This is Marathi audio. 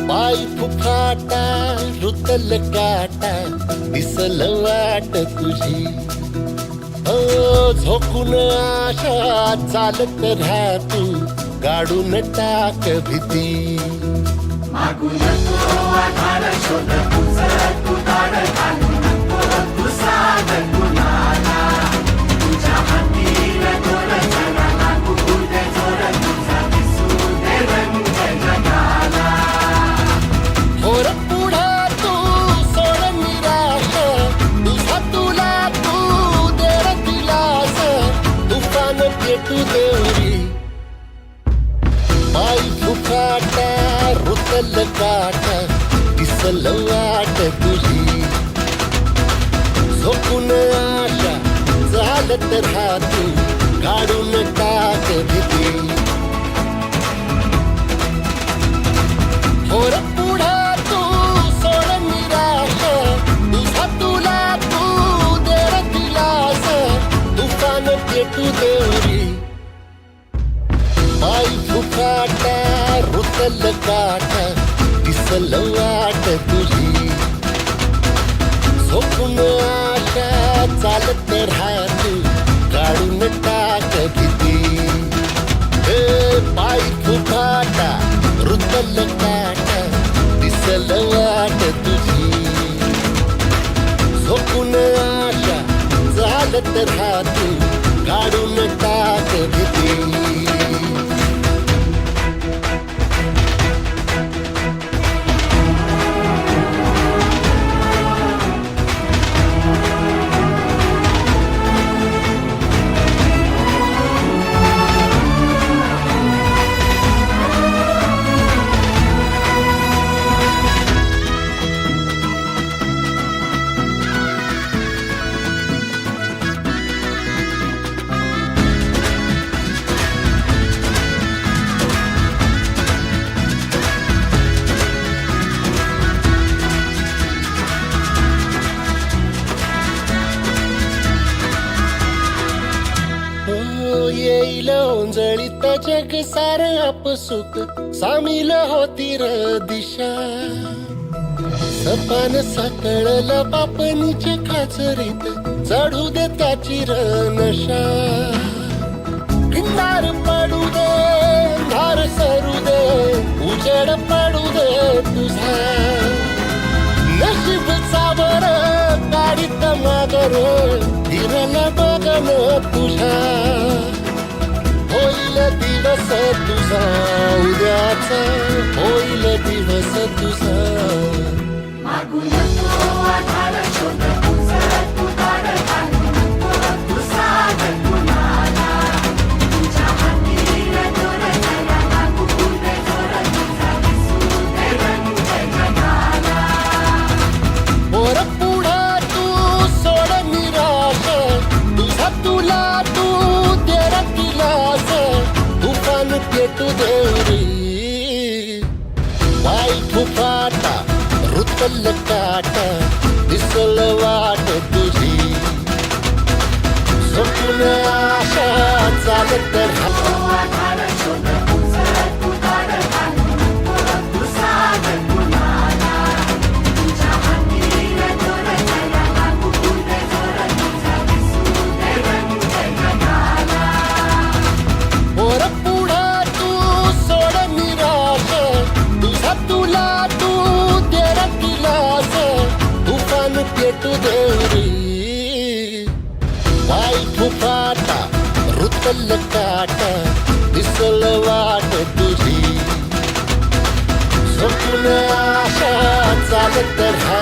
पाय फुफाटा रुतल काटा दिसल वाट तुझी झोकून आशा चालत राहा तू गाडून टाक भीती मागून तो आधार शोध तुझा तू दार घालू नको तू साध कुणाला तुझ्या हातीला दोर जरा लागू दे जोर तुझा दिसू दे रंग जगाला होर पुढा तू सोड निराश तुझा तुला तू देर दिलास तुफान पेटू देवरी पाय फुफाटा रुतल काटा दिसल वाट तुझी झोपून आशा चालत राहा तू काढून टाक भीती होर पुढा तू सोड निराश तुझा तुला तू देर दिलास तुफान पेटू देवरी पाय फुफाटा रुतल काटा दिसल वाट तुझी झोपून आशा चालत राहा तू काढून टाक भीती पाय फुफाटा रुतल काटा दिसल वाट तुझी झोपून आशा चालत राहा तू काढून टाक भीती येईल ओंजळीत जग सार आपसुक सामील होती र दिशा सपान साकळला बापणीच्या खाचरीत चढू दे त्याची र नशा किनार पडू दे धार सरू दे उजेड पडू दे तुझा नशीब चावर गाडीत मागर हिरल बघन तुझा होईल दिवस तुझा उद्याचा होईल दिवस तुझा मागून तो आधार शोध तुझा तू दार घालू नको तू साध कुणाला तुझ्या हातीला दोर जरा लागू दे जोर तुझा दिसू दे रंग जगाला होर पुढा तू सोड निराश तुझा तुला तू देर दिलास तुफान पेटू देवरी पाय फुफाटा रुतल काटा दिसल वाट तुझी झोपून आशा चालत राहा तो आधार शोध तुझा तू दार घालू नको तू साध कुणाला तुझ्या हातीला दोर जरा लागू दे जोर तुझा दिसू दे रंग जगाला होर पुढा तू सोड निराश तुझा तुला तू देर दिलास तुफान पेटू देवरी पाय फुफाटा रुतल काटा दिसल वाट तुझी झोपून आशा चालत राहा